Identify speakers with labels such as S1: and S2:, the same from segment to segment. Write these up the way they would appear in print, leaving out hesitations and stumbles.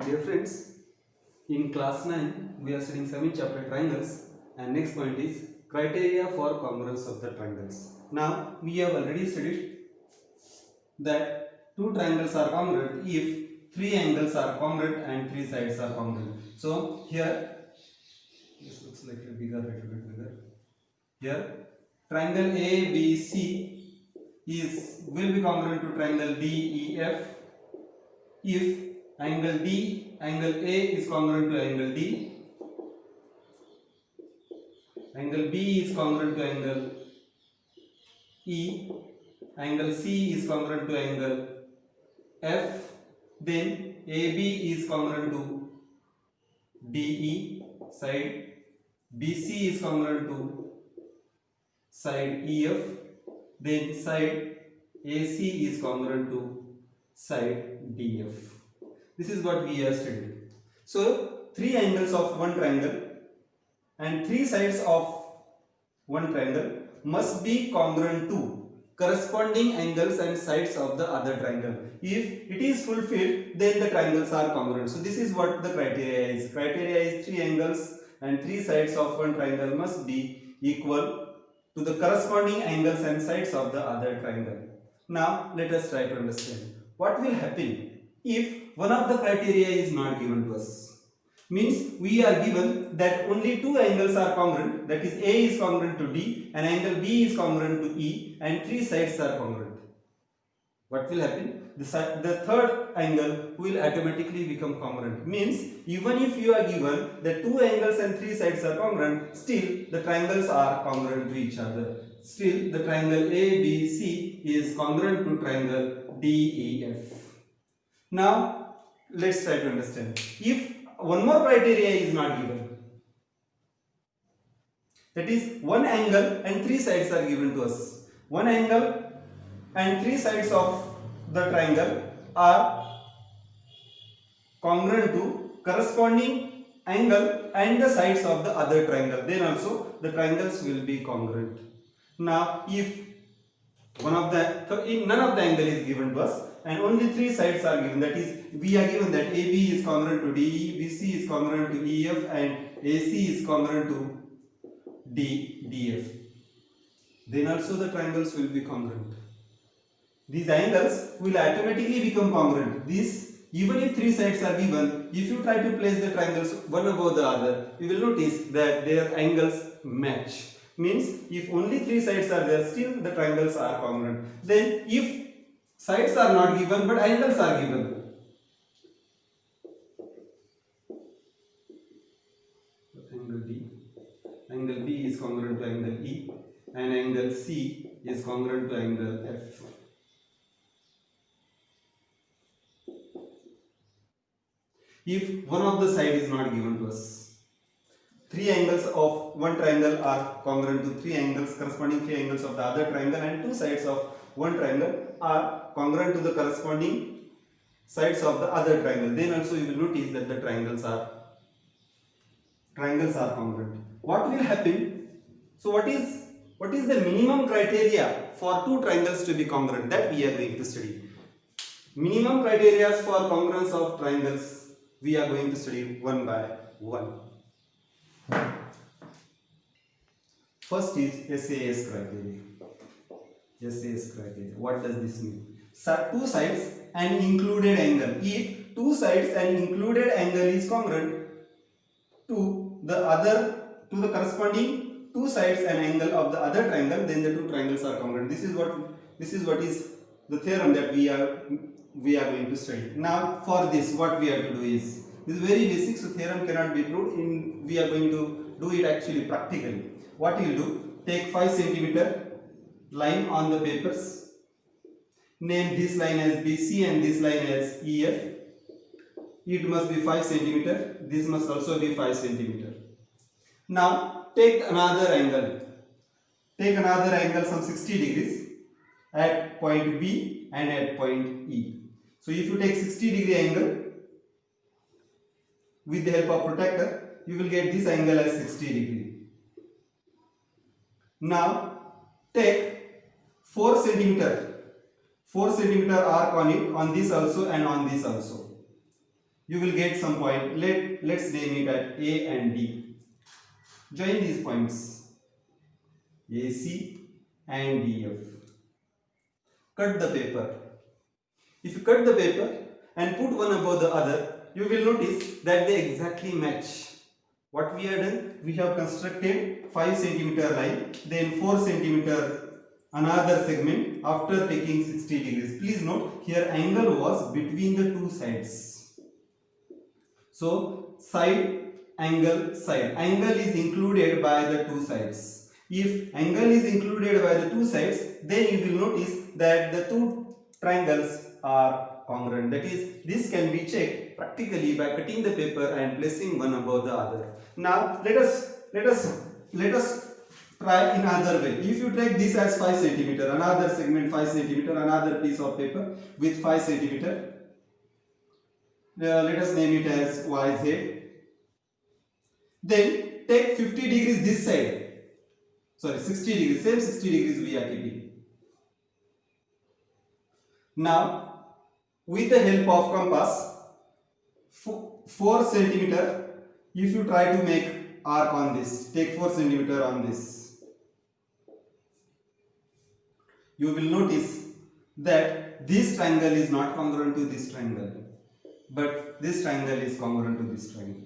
S1: Dear friends, in class 9 we are studying 7th chapter triangles, and next point is criteria for congruence of the triangles. Now we have already studied that two triangles are congruent if three angles are congruent and three sides are congruent. So here this looks like a little bit bigger. Here triangle ABC will be congruent to triangle DEF if angle A is congruent to angle D, angle B is congruent to angle E, angle C is congruent to angle F, then AB is congruent to DE side, BC is congruent to side EF, then side AC is congruent to side DF. This is what we have studied. So, three angles of one triangle and three sides of one triangle must be congruent to corresponding angles and sides of the other triangle. If it is fulfilled, then the triangles are congruent. So this is what the criteria is. Criteria is three angles and three sides of one triangle must be equal to the corresponding angles and sides of the other triangle. Now let us try to understand what will happen if one of the criteria is not given to us. Means we are given that only two angles are congruent, that is A is congruent to D and angle B is congruent to E and three sides are congruent. What will happen? The third angle will automatically become congruent. Means even if you are given that two angles and three sides are congruent, still the triangles are congruent to each other. Still the triangle ABC is congruent to triangle DEF. Now let's try to understand. If one more criteria is not given, that is one angle and three sides are given to us. One angle and three sides of the triangle are congruent to corresponding angle and the sides of the other triangle, then also the triangles will be congruent. Now if none of the angle is given to us and only three sides are given, that is we are given that AB is congruent to DE, BC is congruent to EF and AC is congruent to DF, then also the triangles will be congruent. These angles will automatically become congruent. This, even if three sides are given, if you try to place the triangles one above the other, you will notice that their angles match. Means if only three sides are there, still the triangles are congruent. Then if sides are not given but angles are given, angle B is congruent to angle E and angle C is congruent to angle F. If one of the side is not given to us, three angles of one triangle are congruent to three angles, corresponding three angles of the other triangle, and two sides of one triangle are congruent to the corresponding sides of the other triangle, then also you will notice that the triangles are congruent. What will happen? So what is the minimum criteria for two triangles to be congruent? That we are going to study. Minimum criteria for congruence of triangles we are going to study one by one. First is SAS criteria. SAS criteria. What does this mean? Two sides and included angle. If two sides and included angle is congruent to the corresponding two sides and angle of the other triangle, then the two triangles are congruent. This is what is the theorem that we are going to study. Now for this, what we have to do is, this is very basic, so theorem cannot be proved. We are going to do it actually practically. What you will do, take 5 cm line on the papers, name this line as BC and this line as EF. It must be 5 cm, this must also be 5 cm. Now take another angle some 60 degrees at point B and at point E. So if you take 60-degree angle with the help of protractor, you will get this angle as 60 degree. Now take 4 cm arc on it, on this also and on this also. you will get some point. Let's name it at A and D. Join these points AC and EF. Cut the paper. If you cut the paper and put one above the other, you will notice that they exactly match. What we have done? We have constructed 5 centimeter line, then 4 centimeter another segment after taking 60 degrees. Please note here angle was between the two sides. So side, angle, side. Angle is included by the two sides. If angle is included by the two sides, then you will notice that the two triangles are congruent. That is, this can be checked practically by cutting the paper and placing one above the other. Now let us try in another way. If you take this as 5 centimeter, another segment 5 centimeter, another piece of paper with 5 centimeter. Let us name it as YZ. Then take 50 degrees this side. Sorry, 60 degrees. Same 60 degrees we are keeping. Now, with the help of compass, 4 centimeter. If you try to make arc on this, take 4 centimeter on this, you will notice that this triangle is not congruent to this triangle, but this triangle is congruent to this triangle.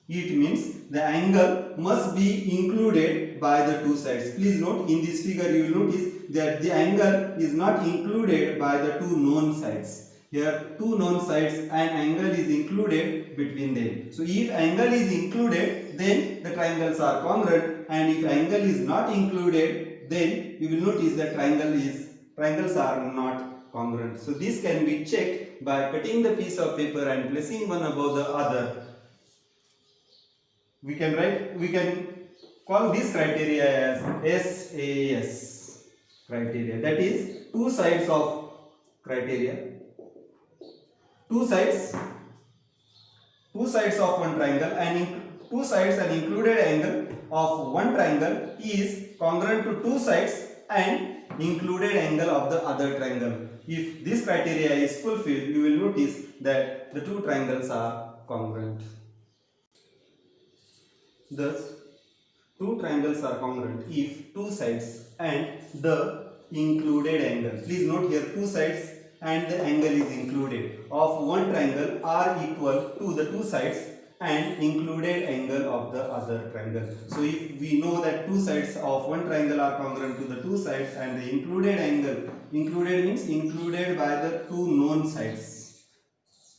S1: It means the angle must be included by the two sides. Please note, in this figure you will notice that the angle is not included by the two known sides. Here two known sides and angle is included between them. So if angle is included, then the triangles are congruent, and if angle is not included, then you will notice that triangles are not congruent. So this can be checked by cutting the piece of paper and placing one above the other. We can call this criteria as SAS criteria. That is two sides of criteria. Two sides of one triangle and two sides and included angle of one triangle is congruent to two sides and included angle of the other triangle. If this criteria is fulfilled, you will notice that the two triangles are congruent. Thus, two triangles are congruent if two sides and the included angle. Please note here two sides and the angle is included of one triangle are equal to the two sides and included angle of the other triangle. So if we know that two sides of one triangle are congruent to the two sides and the included angle, included means included by the two known sides.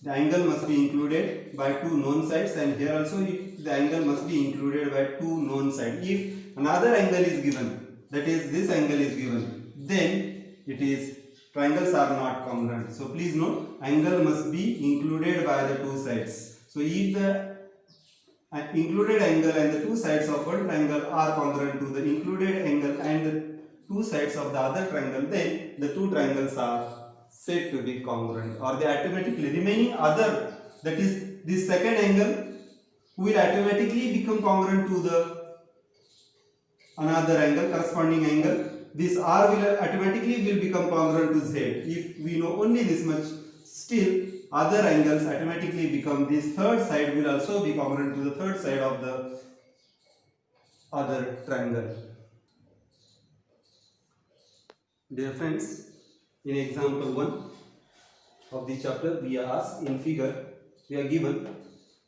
S1: The angle must be included by two known sides, and here also the angle must be included by two known sides. If another angle is given, that is this angle is given, then it is triangles are not congruent. So please note, angle must be included by the two sides. So if the included angle and the two sides of one triangle are congruent to the included angle and the two sides of the other triangle, then the two triangles are said to be congruent, or they automatically remaining other, that is this second angle will automatically become congruent to the another angle, corresponding angle. This R will automatically become congruent to Z. If we know only this much, still other angles automatically become, this third side will also be congruent to the third side of the other triangle. Dear friends, in example 1 of this chapter, we are asked in figure, we are given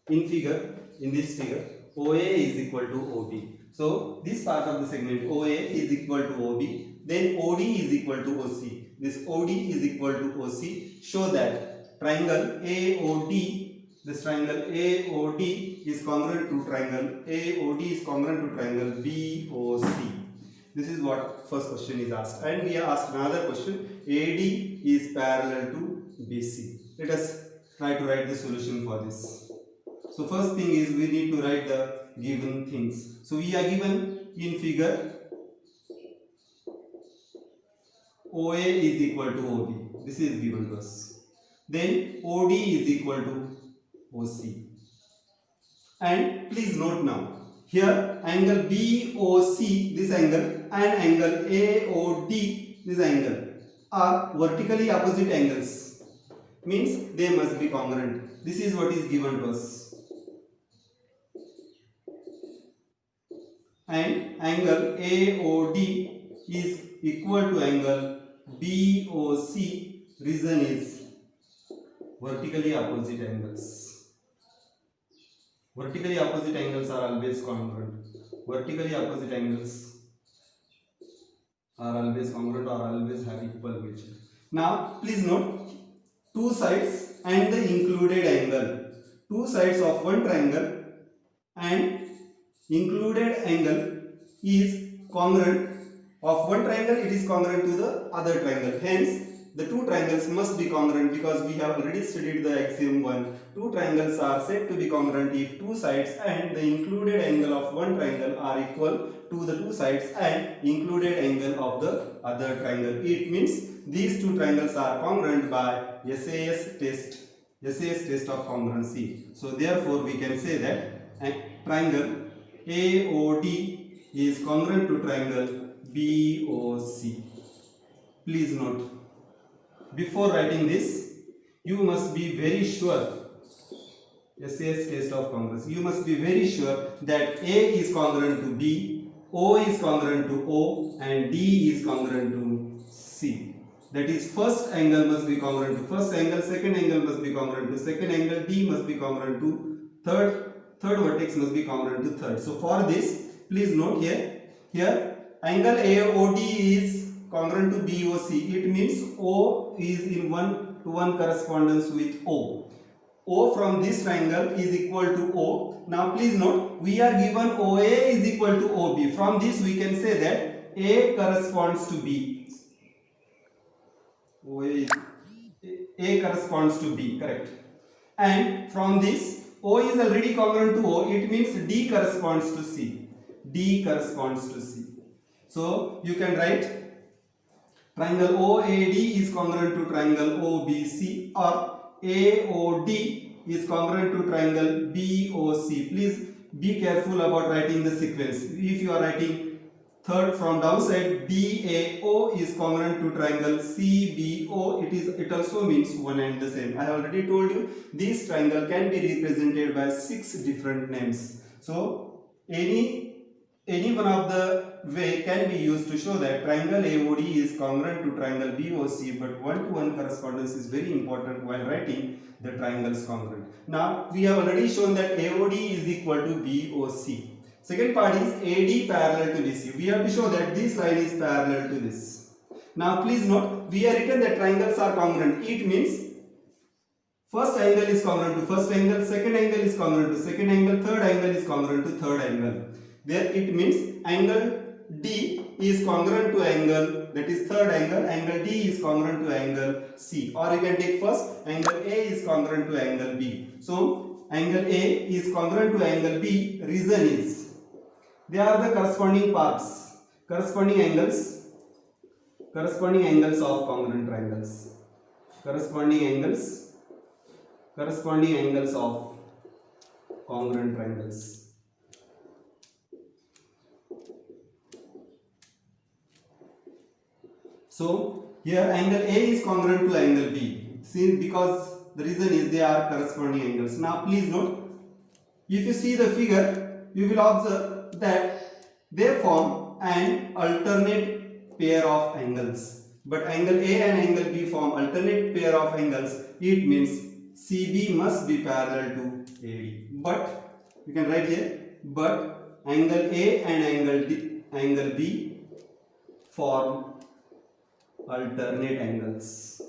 S1: in this figure, OA is equal to OB. So this part of the segment OA is equal to OB, then OD is equal to OC. This OD is equal to OC. Show that triangle AOD, this triangle AOD is congruent to triangle AOD is congruent to triangle BOC. This is what first question is asked, and we are asked another question. AD is parallel to BC. Let us try to write the solution for this. So first thing is we need to write the given things. So we are given in figure OA is equal to OB. This is given to us. Then OD is equal to OC. And please note now, here angle BOC, this angle, and angle AOD, this angle, are vertically opposite angles. Means they must be congruent. This is what is given to us. And angle AOD is equal to angle BOC. Reason is vertically opposite angles. Vertically opposite angles are always congruent. Vertically opposite angles are always congruent or always have equal measure. Now please note two sides and the included angle. Two sides of one triangle and included angle is congruent. Of one triangle it is congruent to the other triangle. Hence the two triangles must be congruent, because we have already studied the axiom 1. Two triangles are said to be congruent if two sides and the included angle of one triangle are equal to the two sides and included angle of the other triangle. It means these two triangles are congruent by SAS test of congruency. So therefore we can say that triangle AOD is congruent to triangle BOC. Please note, before writing this, you must be very sure, SAS test of congruency, you must be very sure that A is congruent to B, O is congruent to O, and D is congruent to C. That is, first angle must be congruent to first angle, second angle must be congruent to second angle, D must be congruent to third vertex must be congruent to third. So for this, please note here angle AOD is congruent to BOC. It means O is in 1-to-1 correspondence with O. O from this triangle is equal to O. Now please note, we are given OA is equal to OB. From this we can say that A corresponds to B. A corresponds to B, correct. And from this, O is already congruent to O. It means D corresponds to C. D corresponds to C. So you can write triangle OAD is congruent to triangle OBC, or AOD is congruent to triangle BOC. Please be careful about writing the sequence. If you are writing third from downside, DAO is congruent to triangle CBO. It also means one and the same. I have already told you this triangle can be represented by 6 different names. So any one of the way can be used to show that triangle AOD is congruent to triangle BOC, but 1-to-1 correspondence is very important while writing the triangles congruent. Now we have already shown that AOD is equal to BOC. Second part is AD parallel to BC. We have to show that this line is parallel to this. Now please note, we have written that triangles are congruent. It means first angle is congruent to first angle, second angle is congruent to second angle, third angle is congruent to third angle. There it means angle D is congruent to angle, that is third angle D is congruent to angle C. Or you can take first, angle A is congruent to angle B. So angle A is congruent to angle B. Reason is, they are the corresponding parts, corresponding angles of congruent triangles. Corresponding angles of congruent triangles. So here angle A is congruent to angle B, because the reason is they are corresponding angles. Now please note, if you see the figure, you will observe that they form an alternate pair of angles. But angle A and angle B form alternate pair of angles. It means CB must be parallel to AD. But you can write here, but angle A and angle B form alternate angles.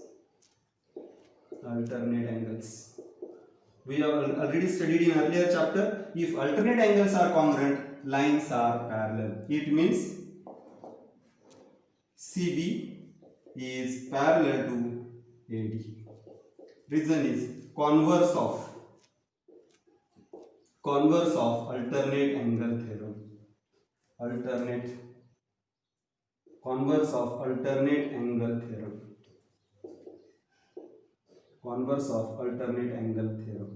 S1: We have already studied in earlier chapter, if alternate angles are congruent, lines are parallel. It means CB is parallel to AD. Reason is converse of alternate angle theorem. Converse of alternate angle theorem.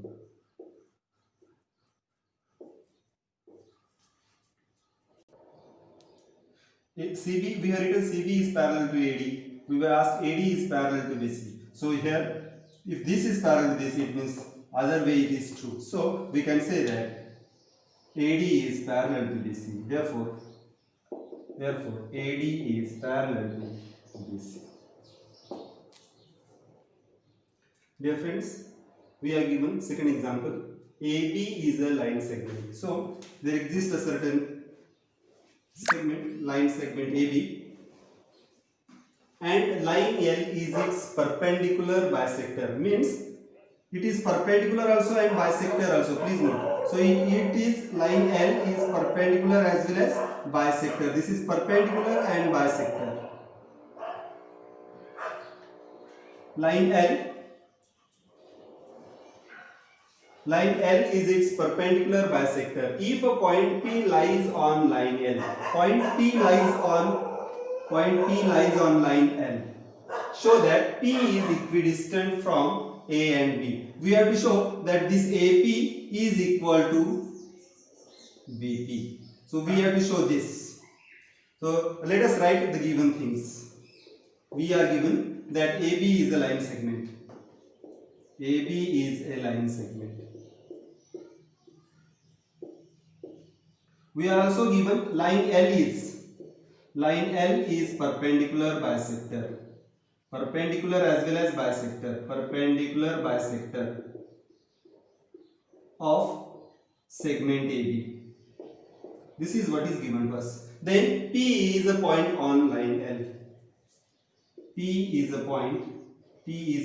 S1: CB, we have written CB is parallel to AD. We were asked AD is parallel to BC. So here, if this is parallel to this, it means other way it is true. So we can say that AD is parallel to BC. Therefore AD is parallel to BC. Dear friends, we are given second example. AB is a line segment. So there exists a certain segment, line segment AB, and line L is its perpendicular bisector. Means it is perpendicular also and bisector also. Please note. So it is line L is perpendicular as well as bisector. This is perpendicular and bisector. Line L is its perpendicular bisector. If a point P lies on line L, point P lies on line L, show that P is equidistant from A and B. We have to show that this AP is equal to BP. So we have to show this. So let us write the given things. We are given that AB is a line segment. AB is a line segment. We are also given line L is perpendicular bisector. Perpendicular as well as bisector. Perpendicular bisector of segment AB. This is what is given to us. Then P is a point on line L. P is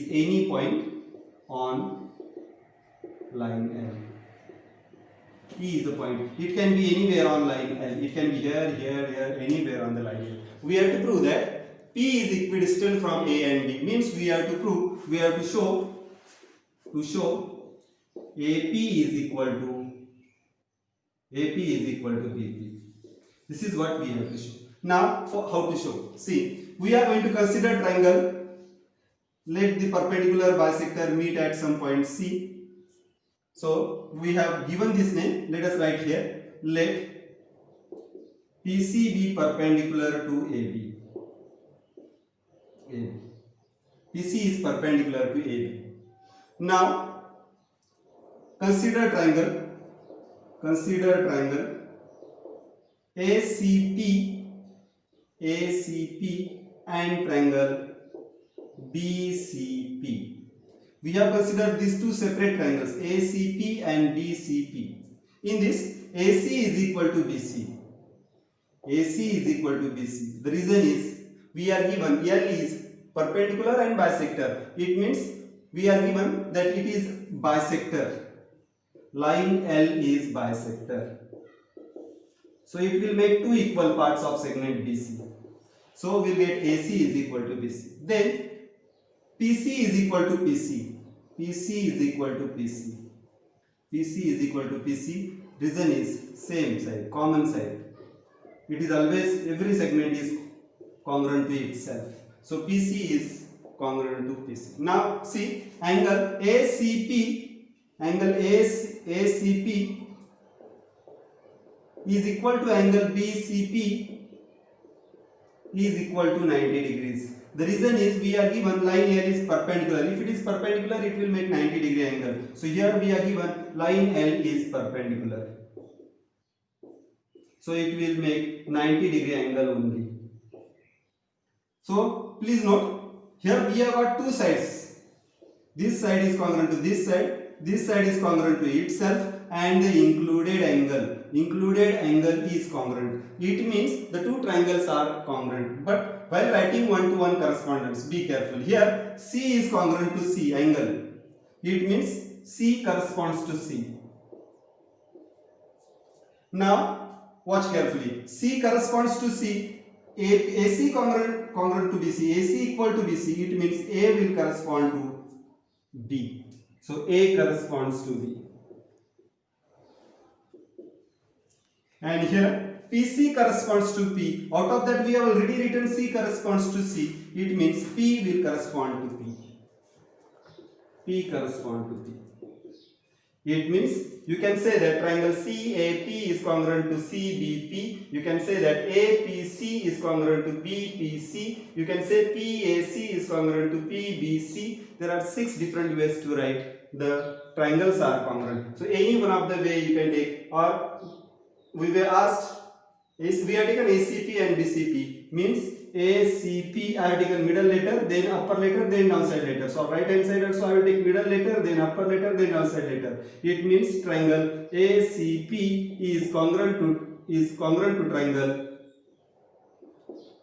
S1: any point on line L. P is the point. It can be anywhere on line L. It can be here, anywhere on the line L. We have to prove that P is equidistant from A and B. Means we have to show AP is equal to BP. This is what we have to show. Now, how to show? See, we are going to consider triangle. Let the perpendicular bisector meet at some point C. So we have given this name. Let us write here. Let PC be perpendicular to AB. PC is perpendicular to AB. Now consider triangle. ACP and triangle BCP. We have considered these two separate triangles, ACP and BCP. In this, AC is equal to BC. The reason is we are given L is perpendicular and bisector. It means we are given that it is bisector. Line L is bisector. So it will make two equal parts of segment BC. So we will get AC is equal to BC. Then PC is equal to PC. Reason is same side, common side. It is always, every segment is congruent to itself. So PC is congruent to PC. Now see, angle ACP is equal to angle BCP is equal to 90 degrees. The reason is we are given line L is perpendicular. If it is perpendicular, it will make 90 degree angle. So here we are given line L is perpendicular. So it will make 90 degree angle only. So please note, here we have got two sides. This side is congruent to this side is congruent to itself, and the included angle is congruent. It means the two triangles are congruent. But while writing one-to-one correspondence, be careful. Here C is congruent to C angle. It means C corresponds to C. Now watch carefully. C corresponds to C. AC congruent to BC. AC equal to BC. It means A will correspond to B. So A corresponds to B. And here PC corresponds to P. Out of that we have already written C corresponds to C. It means P will correspond to P. P correspond to P. It means you can say that triangle CAP is congruent to CBP. You can say that APC is congruent to BPC. You can say PAC is congruent to PBC. There are 6 different ways to write the triangles are congruent. So any one of the way you can take, or we were asked, is we have taken ACP and DCP, means ACP I have taken middle letter, then upper letter, then downside letter. So right hand side also I will take middle letter, then upper letter, then downside letter. It means triangle ACP is congruent to triangle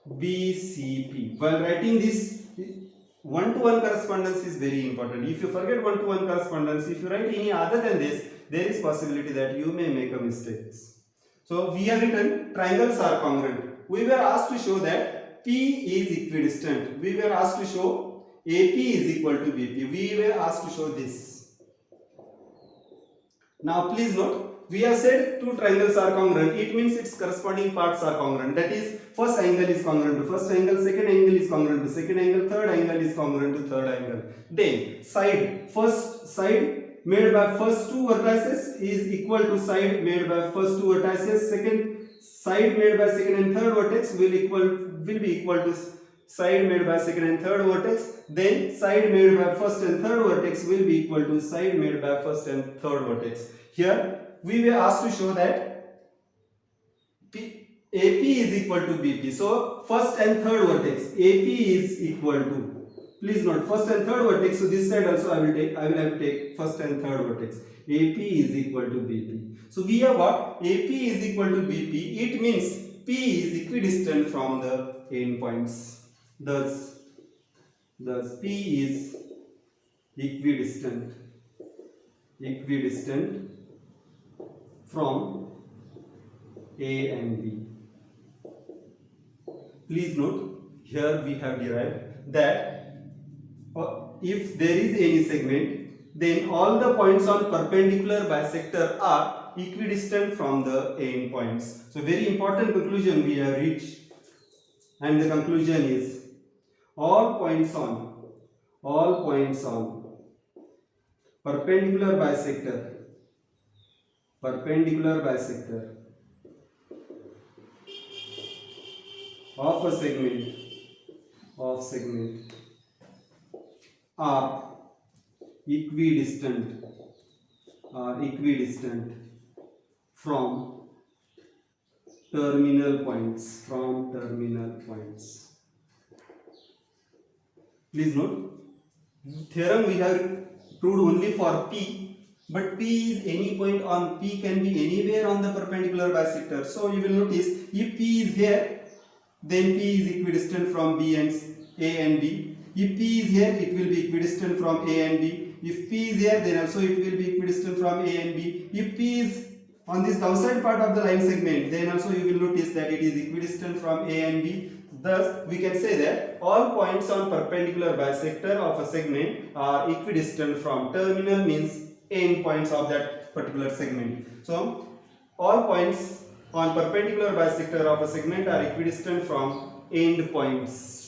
S1: BCP. While writing this, one-to-one correspondence is very important. If you forget one-to-one correspondence, if you write any other than this, there is possibility that you may make a mistake. So we have written triangles are congruent. We were asked to show that P is equidistant. We were asked to show AP is equal to BP. We were asked to show this. Now please note, we have said two triangles are congruent. It means its corresponding parts are congruent. That is, first angle is congruent to first angle, second angle is congruent to second angle, third angle is congruent to third angle. Then first side made by first two vertices is equal to side made by first two vertices. Second side made by second and third vertex will be equal to side made by second and third vertex. Then side made by first and third vertex will be equal to side made by first and third vertex. Here we were asked to show that AP is equal to BP. So first and third vertex AP is equal to, please note, first and third vertex. So this side also I will have to take first and third vertex. AP is equal to BP. So we have got AP is equal to BP. It means P is equidistant from the endpoints. Thus P is equidistant from A and B. Please note, here we have derived that if there is any segment, then all the points on perpendicular bisector are equidistant from the end points. So very important conclusion we have reached, and the conclusion is all points on perpendicular bisector of a segment are equidistant from terminal points. Please note, theorem we have proved only for P, but P is any point on P can be anywhere on the perpendicular bisector. So you will notice, if P is here, then P is equidistant from A and B. If P is here, it will be equidistant from A and B. If P is here, then also it will be equidistant from A and B. If P is on this downside part of the line segment, then also you will notice that it is equidistant from A and B. Thus, we can say that all points on perpendicular bisector of a segment are equidistant from terminal, means end points of that particular segment. So, all points on perpendicular bisector of a segment are equidistant from end points.